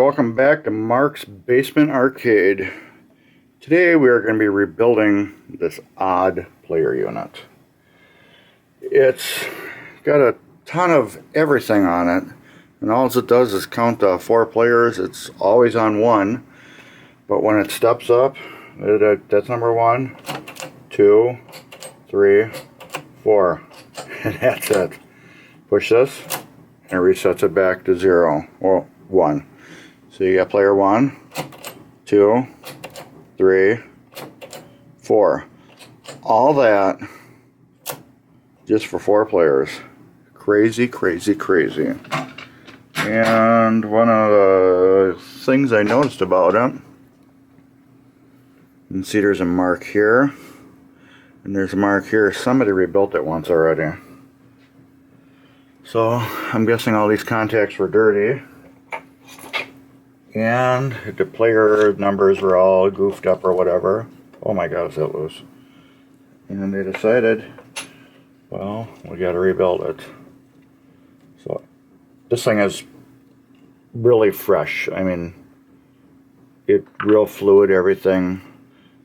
welcome back to Mark's Basement Arcade. Today we are going to be rebuilding this odd player unit. It's got a ton of everything on it, and all it does is count 4 players. It's always on 1, but when it steps up, that's number 1, 2, 3, 4, and that's it. Push this, and it resets it back to 0, or 1. So you got player 1, 2, 3, 4. All that just for 4 players. Crazy, crazy, crazy. And one of the things I noticed about it, you can see there's a mark here, and there's a mark here. Somebody rebuilt it once already. So I'm guessing all these contacts were dirty. And the player numbers were all goofed up or whatever. Oh my god, is that loose. And they decided, well, we gotta rebuild it. So this thing is really fresh. I mean, it's real fluid, everything.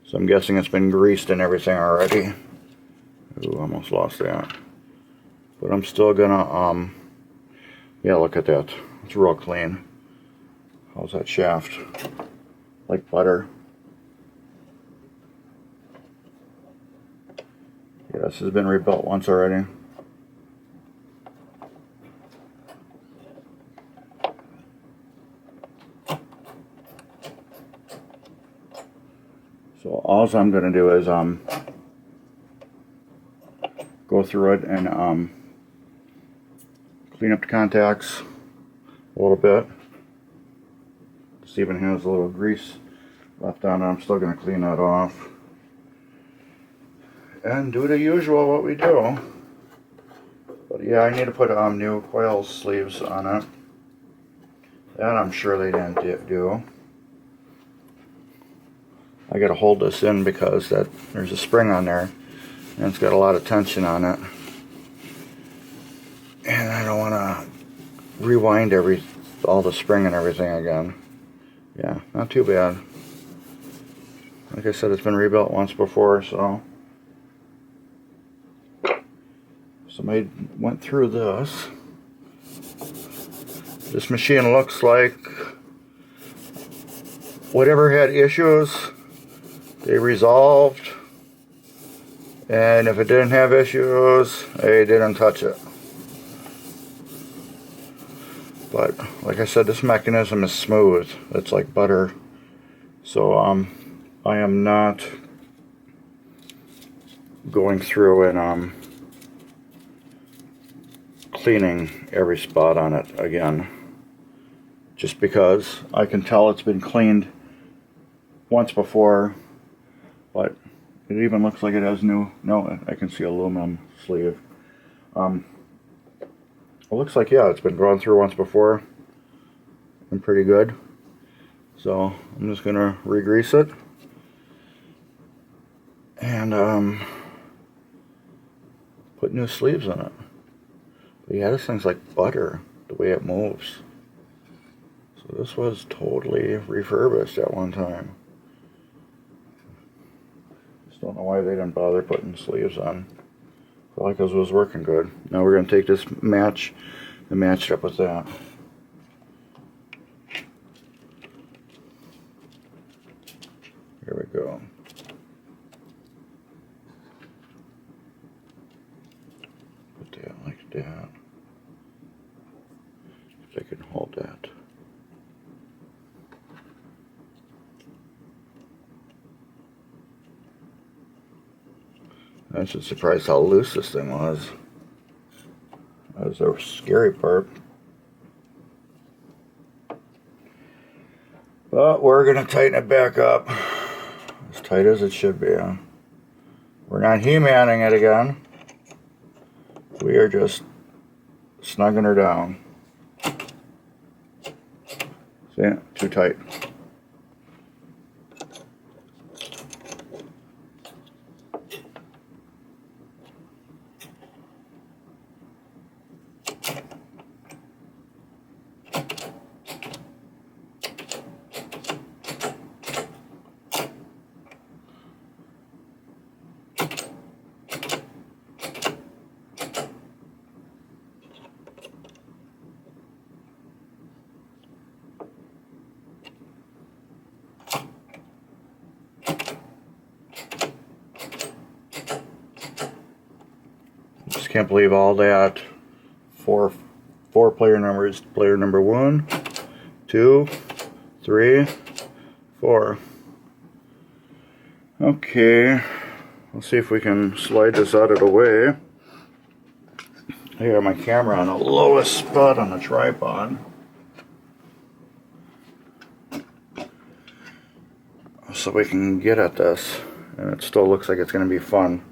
So I'm guessing it's been greased and everything already. Ooh, almost lost that. But I'm still gonna, yeah, look at that. It's real clean. How's that shaft? Like butter. Yeah, this has been rebuilt once already. So all I'm going to do is go through it and clean up the contacts a little bit. This even has a little grease left on it. I'm still going to clean that off. And do the usual what we do. But yeah, I need to put new coil sleeves on it. That I'm sure they didn't do. I got to hold this in because there's a spring on there. And it's got a lot of tension on it. And I don't want to rewind all the spring and everything again. Yeah, not too bad. Like I said, it's been rebuilt once before, so somebody went through this. This machine looks like whatever had issues, they resolved, and if it didn't have issues, they didn't touch it. But like I said, this mechanism is smooth. It's like butter. So I am not going through and cleaning every spot on it again. Just because I can tell it's been cleaned once before, but it even looks like it has new, no, I can see aluminum sleeve. It looks like, yeah, it's been gone through once before and pretty good. So I'm just gonna re-grease it and put new sleeves in it. But yeah, this thing's like butter the way it moves. So this was totally refurbished at one time. Just don't know why they didn't bother putting sleeves on. Probably because it was working good. Now we're going to take this match and match it up with that. Here we go. Put that like that. If I can hold that. I was just surprised how loose this thing was. That was the scary part. But we're going to tighten it back up. As tight as it should be. We're not He-manning it again. We are just snugging her down. See? Too tight. can't believe all that. Four player numbers. Player number 1, 2, 3, 4. Okay, let's see if we can slide this out of the way. I got my camera on the lowest spot on the tripod, so we can get at this, and it still looks like it's going to be fun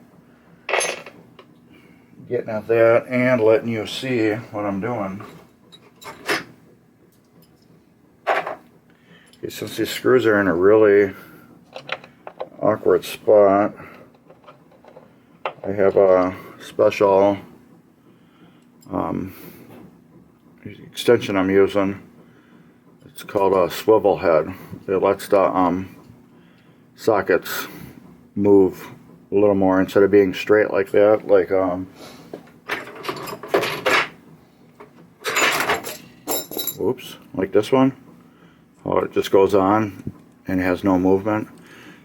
getting at that and letting you see what I'm doing. Okay, since these screws are in a really awkward spot, I have a special extension I'm using. It's called a swivel head. It lets the sockets move a little more instead of being straight like that, like whoops, like this one. Oh, it just goes on and has no movement.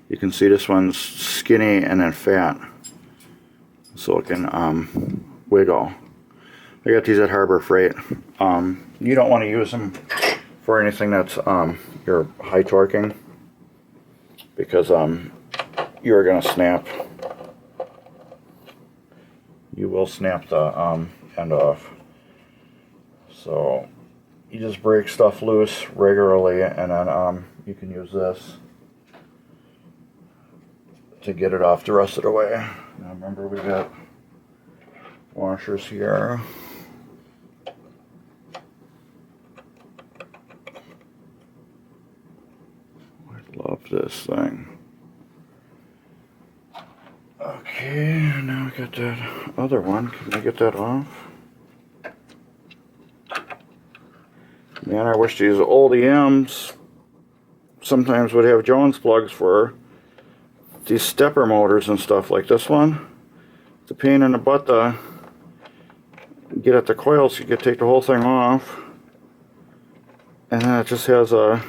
You can see this one's skinny and then fat, so it can wiggle. I got these at Harbor Freight. You don't want to use them for anything that's you're high torquing, because you're going to snap. You will snap the end off. So you just break stuff loose regularly, and then you can use this to get it off the rest of the way. Now remember, we got washers here. I love this thing. Okay, now we got that other one. Can I get that off? Man, I wish these old EMs sometimes would have Jones plugs for these stepper motors and stuff like this one. It's a pain in the butt to get at the coils. You can take the whole thing off, and then it just has a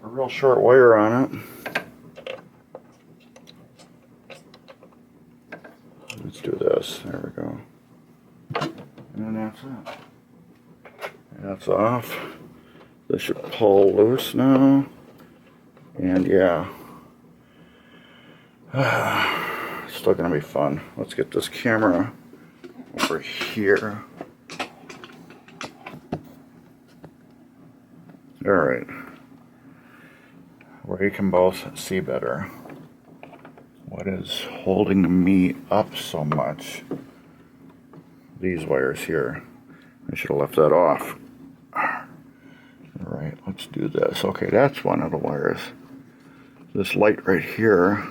real short wire on it. Let's do this. There we go. And then that's it. That's off. This should pull loose now. And yeah. It's still gonna be fun. Let's get this camera over here. Alright. Where you can both see better. What is holding me up so much? These wires here. I should have left that off. Alright, let's do this. Okay, that's one of the wires. This light right here.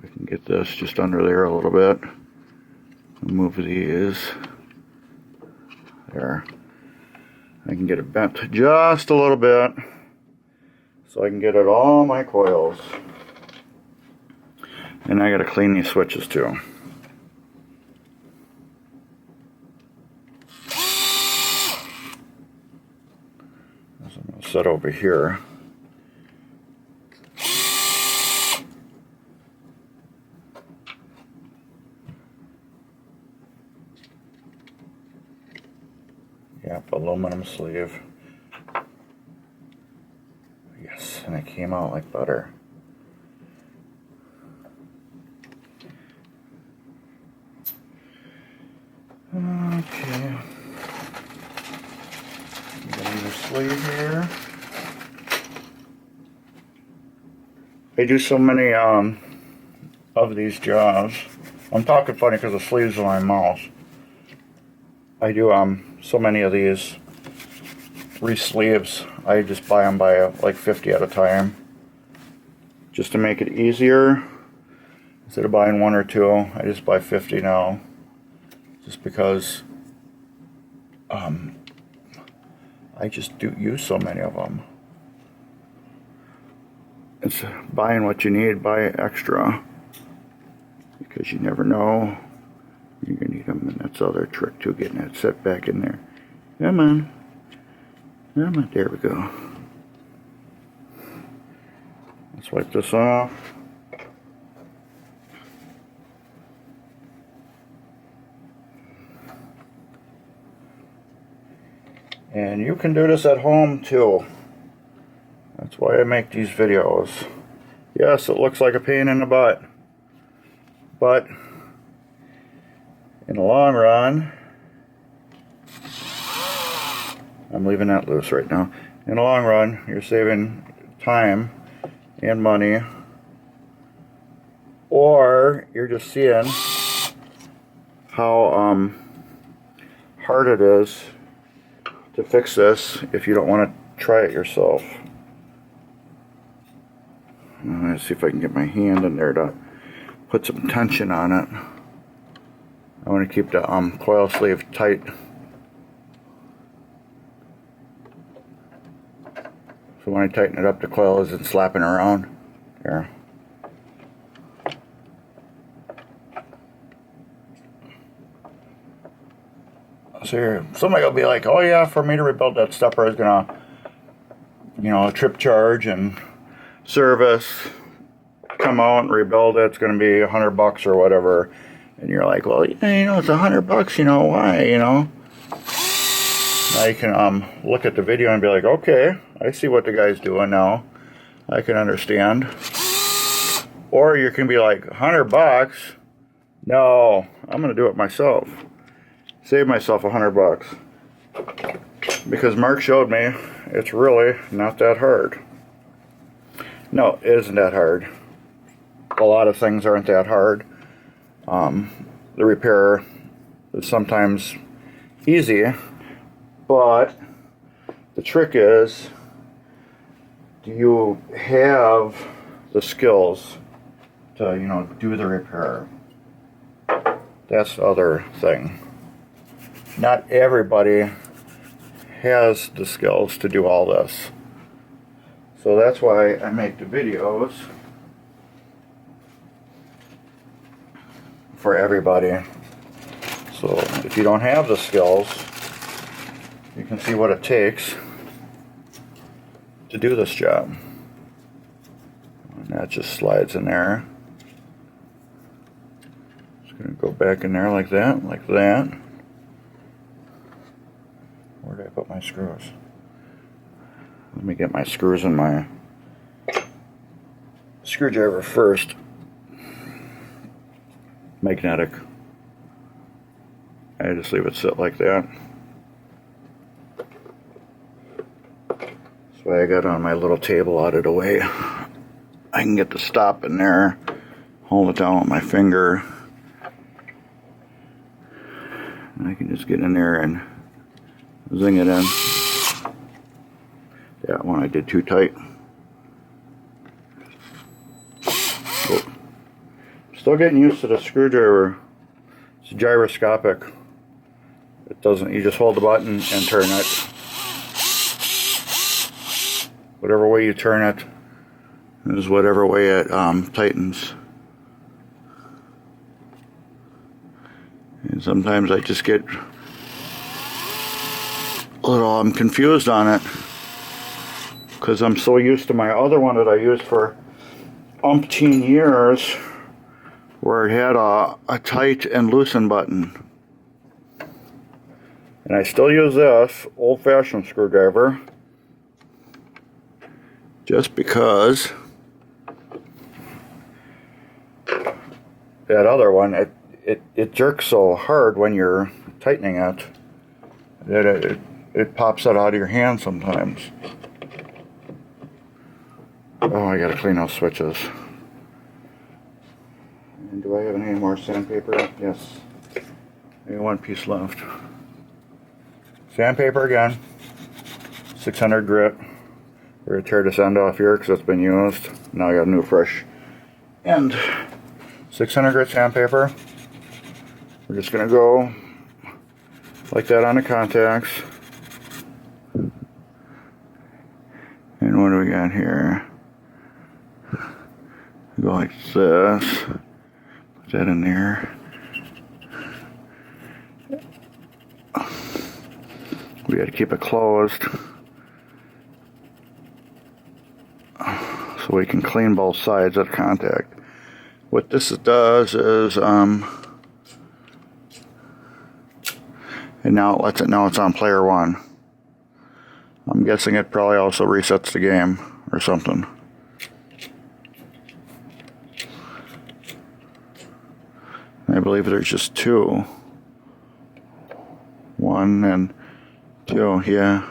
We can get this just under there a little bit. Move these. There. I can get it bent just a little bit, so I can get at all my coils. And I gotta clean these switches too. So I'm gonna set over here. Yep, aluminum sleeve. Yes, and it came out like butter. Okay. Got your sleeve here. I do so many of these jobs. I'm talking funny because the sleeves are my mouth. I do so many of these 3 sleeves. I just buy them by like 50 at a time, just to make it easier. Instead of buying 1 or 2, I just buy 50 now, just because I just do use so many of them. It's buying what you need, buy extra, because you never know you're gonna need them. And that's the other trick too, getting that set back in there. Come on, come on, there we go. Let's wipe this off. And you can do this at home too. That's why I make these videos. Yes, it looks like a pain in the butt, but in the long run, I'm leaving that loose right now. In the long run, you're saving time and money, or you're just seeing how hard it is to fix this if you don't want to try it yourself. Let's see if I can get my hand in there to put some tension on it. I want to keep the coil sleeve tight. So when I tighten it up, the coil isn't slapping around. There. So somebody will be like, oh yeah, for me to rebuild that stepper is gonna, you know, trip charge and service, come out and rebuild it, it's gonna be $100 or whatever. And you're like, well, yeah, you know, it's $100, you know, why, you know? Now you can look at the video and be like, okay, I see what the guy's doing now. I can understand. Or you can be like, $100? No, I'm gonna do it myself. Save myself $100. Because Mark showed me it's really not that hard. No, it isn't that hard. A lot of things aren't that hard. The repair is sometimes easy, but the trick is, do you have the skills to, you know, do the repair? That's the other thing. Not everybody has the skills to do all this. So that's why I make the videos for everybody. So if you don't have the skills, you can see what it takes to do this job. And that just slides in there. Just going to go back in there like that, like that. Where did I put my screws? Let me get my screws in my screwdriver first. Magnetic. I just leave it sit like that. So I got on my little table out of the way. I can get the stop in there, hold it down with my finger, and I can just get in there and zing it in. That one I did too tight. Oh. Still getting used to the screwdriver. It's gyroscopic. It doesn't, you just hold the button and turn it. Whatever way you turn it is whatever way it tightens. And sometimes I just get a little confused on it because I'm so used to my other one that I used for umpteen years, where it had a tight and loosen button. And I still use this old-fashioned screwdriver just because that other one, it jerks so hard when you're tightening it that it pops it out of your hand sometimes. Oh, I gotta clean those switches. And do I have any more sandpaper? Yes. I got one piece left. Sandpaper again. 600 grit. We're gonna tear this end off here because it's been used. Now I got a new fresh end. 600 grit sandpaper. We're just gonna go like that on the contacts. And what do we got here? Go like this. Put that in there. We got to keep it closed so we can clean both sides of the contact. What this does is, and now it lets it know it's on player one. I'm guessing it probably also resets the game or something. I believe there's just two. 1 and 2, yeah.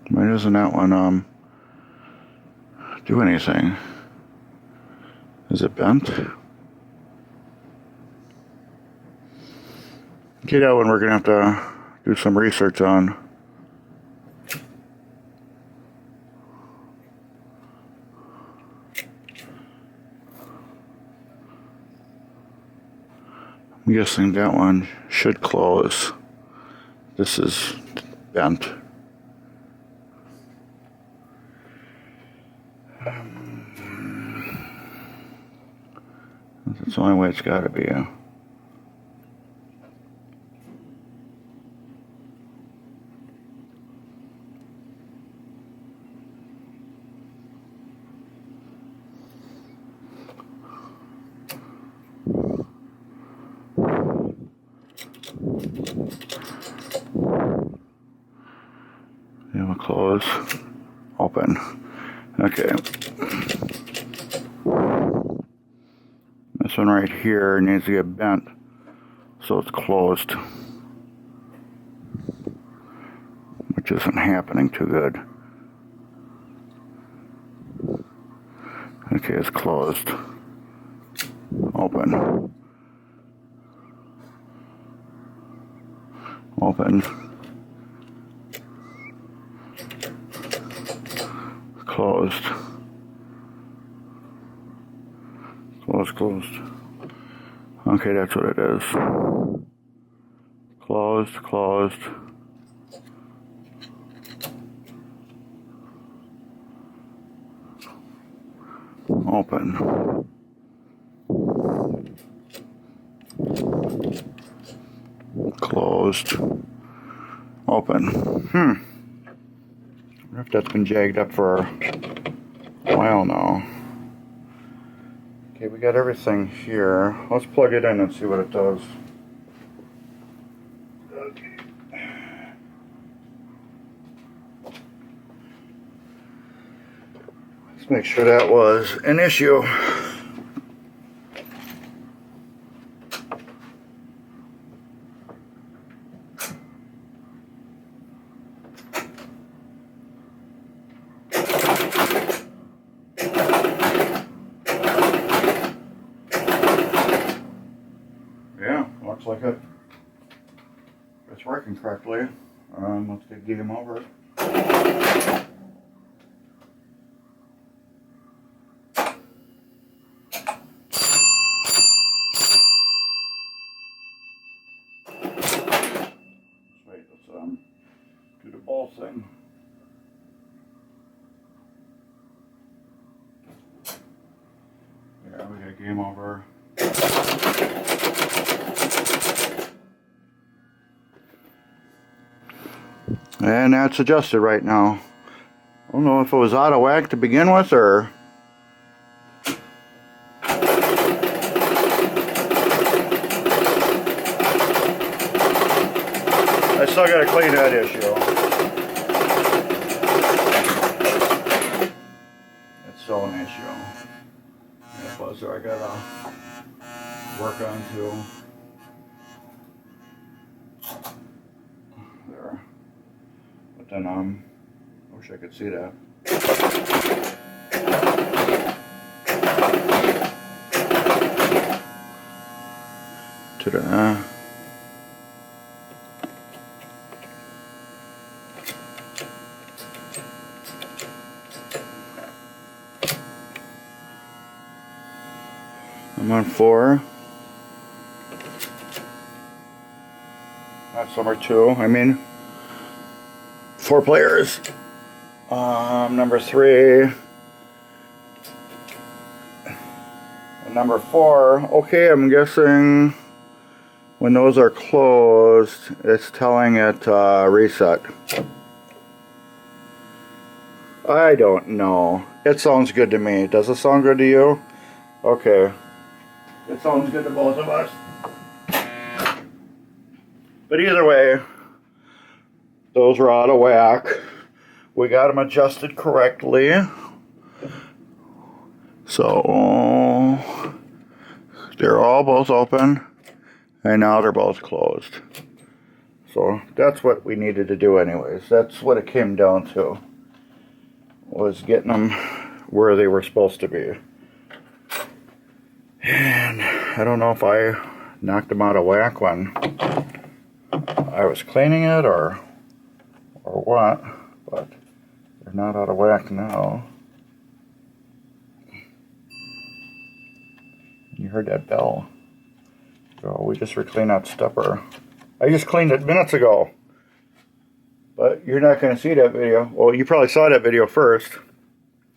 Why doesn't that one do anything? Is it bent? Okay, that one we're gonna have to do some research on. I'm guessing that one should close. This is bent. That's the only way it's got to be. Yeah, we'll close, open. Okay. This one right here needs to get bent, so it's closed, which isn't happening too good. Okay, it's closed. Open. Open. Closed. Closed. Okay, that's what it is. Closed. Open. Closed. Open. I wonder if that's been jagged up for a while now. Okay, we got everything here. Let's plug it in and see what it does. Okay. Let's make sure that was an issue. Yeah, looks like it's working correctly. Let's get game over. Wait, let's do the ball thing. Yeah, we got game over. And that's adjusted right now. I don't know if it was out of whack to begin with or... I still gotta clean that issue. It's still an issue. That buzzer I gotta work on too. There. But then I wish I could see that. Ta-da. I'm on 4. That's number 2. I mean, 4 players. Number 3. And number 4. Okay, I'm guessing when those are closed, it's telling it reset. I don't know. It sounds good to me. Does it sound good to you? Okay. It sounds good to both of us. But either way, those were out of whack. We got them adjusted correctly. So they're all both open, and now they're both closed. So that's what we needed to do anyways. That's what it came down to, was getting them where they were supposed to be. And I don't know if I knocked them out of whack when I was cleaning it or what, but they're not out of whack now. You heard that bell. So we just cleaned that stepper. I just cleaned it minutes ago. But you're not going to see that video. Well, you probably saw that video first.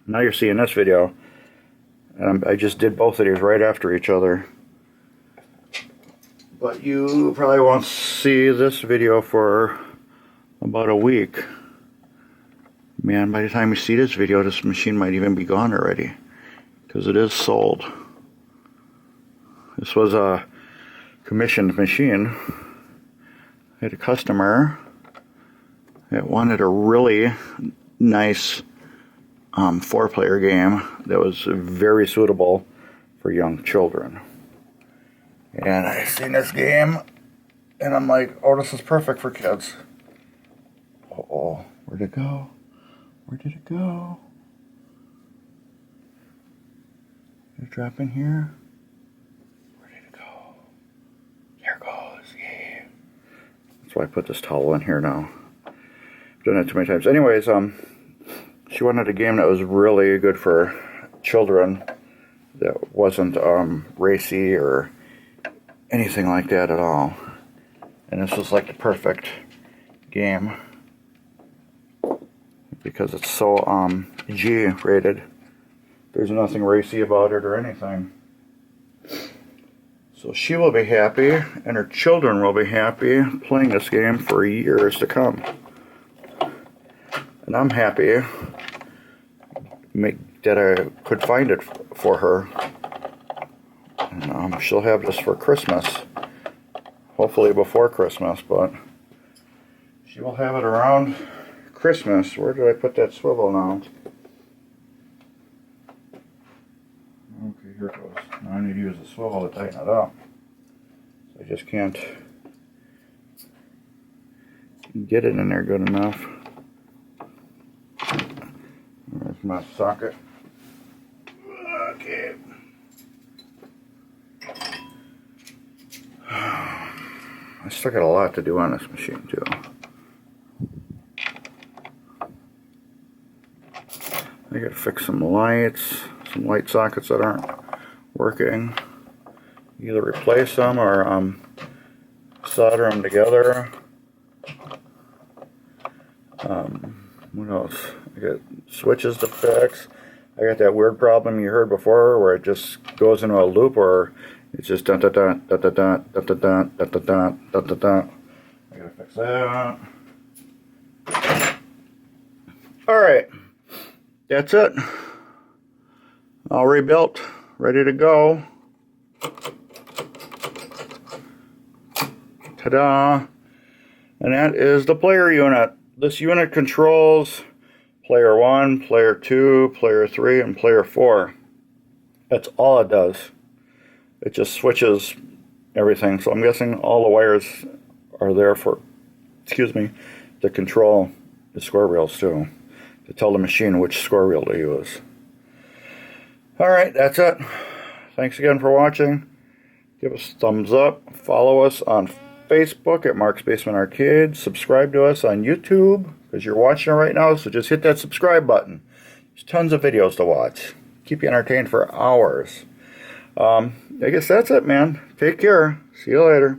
Now you're seeing this video. And I just did both of these right after each other. But you probably won't see this video for about a week. Man, by the time you see this video, this machine might even be gone already. Because it is sold. This was a commissioned machine. I had a customer that wanted a really nice 4-player game that was very suitable for young children. And I seen this game and I'm like, oh, this is perfect for kids. Uh-oh, where'd it go? Where did it go? Did it drop in here? So I put this towel in here now. I've done it too many times. Anyways, she wanted a game that was really good for children, that wasn't racy or anything like that at all. And this was like the perfect game because it's so G rated. There's nothing racy about it or anything. So she will be happy, and her children will be happy playing this game for years to come. And I'm happy that I could find it for her. And she'll have this for Christmas. Hopefully before Christmas, but she will have it around Christmas. Where did I put that swivel now? Okay, here it goes. Now I need to use the swivel to tighten it up. So I just can't get it in there good enough. There's my socket. Okay. I still got a lot to do on this machine too. I gotta fix some lights, some light sockets that aren't working. Either replace them or solder them together. What else? I got switches to fix. I got that weird problem you heard before where it just goes into a loop, or it's just dun dun dun dun dun dun dun dun dun dun dun dun dun dun. I gotta fix that. Alright. That's it. All rebuilt, ready to go. Ta-da! And that is the player unit. This unit controls player 1, player 2, player 3, and player 4. That's all it does. It just switches everything. So I'm guessing all the wires are there for, to control the square wheels too. To tell the machine which square wheel to use. Alright, that's it. Thanks again for watching. Give us a thumbs up. Follow us on Facebook at Mark's Basement Arcade. Subscribe to us on YouTube, because you're watching it right now, so just hit that subscribe button. There's tons of videos to watch. Keep you entertained for hours. I guess that's it, man. Take care. See you later.